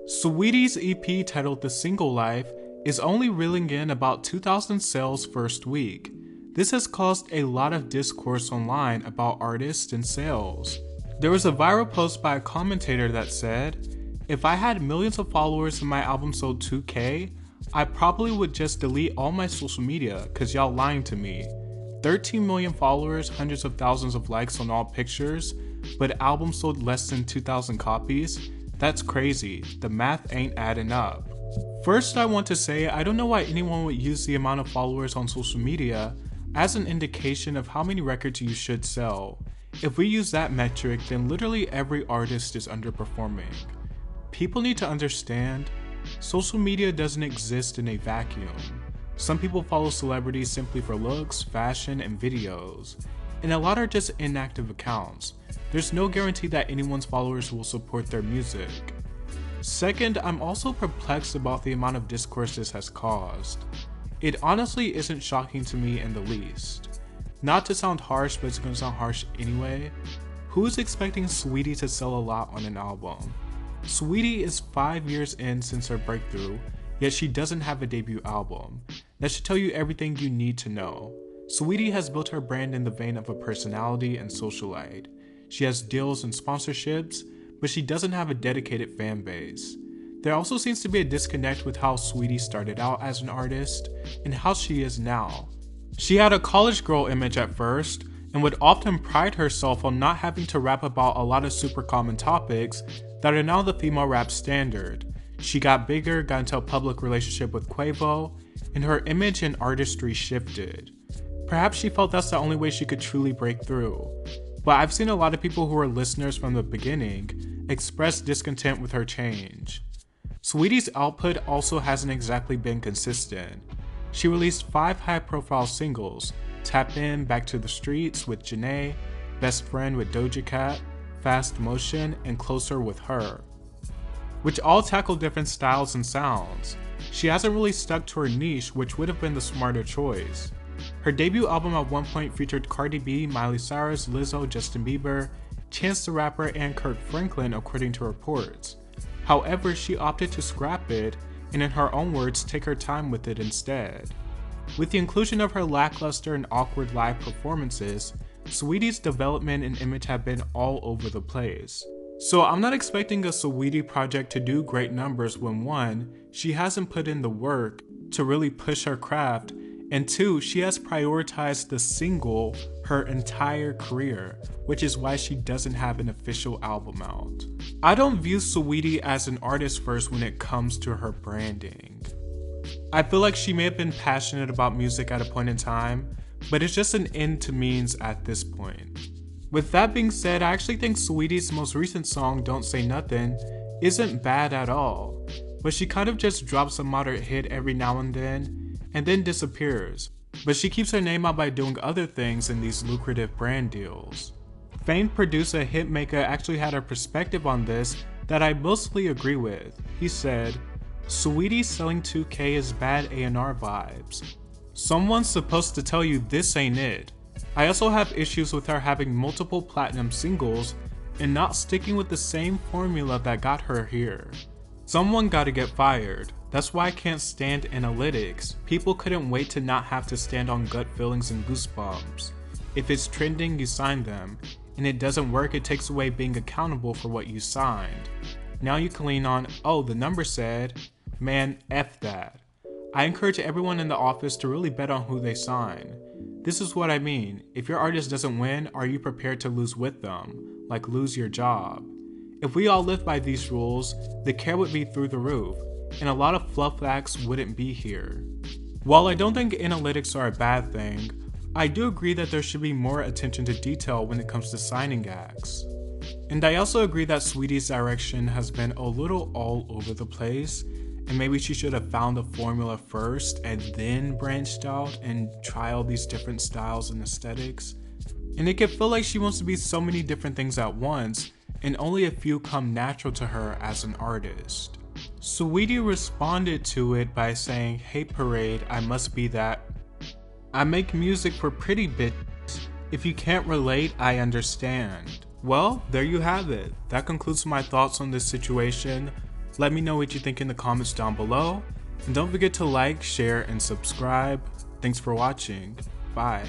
Saweetie's EP titled The Single Life is only reeling in about 2,000 sales first week. This has caused a lot of discourse online about artists and sales. There was a viral post by a commentator that said, "If I had millions of followers and my album sold 2K, I probably would just delete all my social media cause y'all lying to me. 13 million followers, hundreds of thousands of likes on all pictures, but album sold less than 2,000 copies? That's crazy. The math ain't adding up." First, I want to say I don't know why anyone would use the amount of followers on social media as an indication of how many records you should sell. If we use that metric, then literally every artist is underperforming. People need to understand, social media doesn't exist in a vacuum. Some people follow celebrities simply for looks, fashion, and videos, and a lot are just inactive accounts. There's no guarantee that anyone's followers will support their music. Second, I'm also perplexed about the amount of discourse this has caused. It honestly isn't shocking to me in the least. Not to sound harsh, but it's gonna sound harsh anyway. Who's expecting Saweetie to sell a lot on an album? Saweetie is 5 years in since her breakthrough, yet she doesn't have a debut album. That should tell you everything you need to know. Saweetie has built her brand in the vein of a personality and socialite. She has deals and sponsorships, but she doesn't have a dedicated fan base. There also seems to be a disconnect with how Saweetie started out as an artist and how she is now. She had a college girl image at first and would often pride herself on not having to rap about a lot of super common topics that are now the female rap standard. She got bigger, got into a public relationship with Quavo, and her image and artistry shifted. Perhaps she felt that's the only way she could truly break through. But I've seen a lot of people who were listeners from the beginning express discontent with her change. Saweetie's output also hasn't exactly been consistent. She released 5 high-profile singles: Tap In, Back to the Streets with Janae, Best Friend with Doja Cat, Fast Motion, and Closer with Her, which all tackle different styles and sounds. She hasn't really stuck to her niche, which would have been the smarter choice. Her debut album at one point featured Cardi B, Miley Cyrus, Lizzo, Justin Bieber, Chance the Rapper, and Kirk Franklin, according to reports. However, she opted to scrap it and, in her own words, take her time with it instead. With the inclusion of her lackluster and awkward live performances, Saweetie's development and image have been all over the place. So I'm not expecting a Saweetie project to do great numbers when 1, she hasn't put in the work to really push her craft, and 2, she has prioritized the single her entire career, which is why she doesn't have an official album out. I don't view Saweetie as an artist first when it comes to her branding. I feel like she may have been passionate about music at a point in time, but it's just an end to means at this point. With that being said, I actually think Saweetie's most recent song, Don't Say Nothing, isn't bad at all, but she kind of just drops a moderate hit every now and then disappears. But she keeps her name out by doing other things in these lucrative brand deals. Famed producer Hitmaker actually had a perspective on this that I mostly agree with. He said, "Saweetie selling 2K is bad A&R vibes. Someone's supposed to tell you this ain't it." I also have issues with her having multiple platinum singles and not sticking with the same formula that got her here. Someone gotta get fired. That's why I can't stand analytics. People couldn't wait to not have to stand on gut feelings and goosebumps. If it's trending, you sign them, and it doesn't work, it takes away being accountable for what you signed. Now you can lean on, "Oh, the number said," man, F that. I encourage everyone in the office to really bet on who they sign. This is what I mean. If your artist doesn't win, are you prepared to lose with them? Like lose your job? If we all lived by these rules, the care would be through the roof, and a lot of fluff acts wouldn't be here. While I don't think analytics are a bad thing, I do agree that there should be more attention to detail when it comes to signing acts. And I also agree that Saweetie's direction has been a little all over the place, and maybe she should have found a formula first and then branched out and try all these different styles and aesthetics. And it can feel like she wants to be so many different things at once, and only a few come natural to her as an artist. Saweetie responded to it by saying, "Hey Parade, I must be that. I make music for pretty bitches. If you can't relate, I understand." Well, there you have it. That concludes my thoughts on this situation. Let me know what you think in the comments down below. And don't forget to like, share, and subscribe. Thanks for watching. Bye.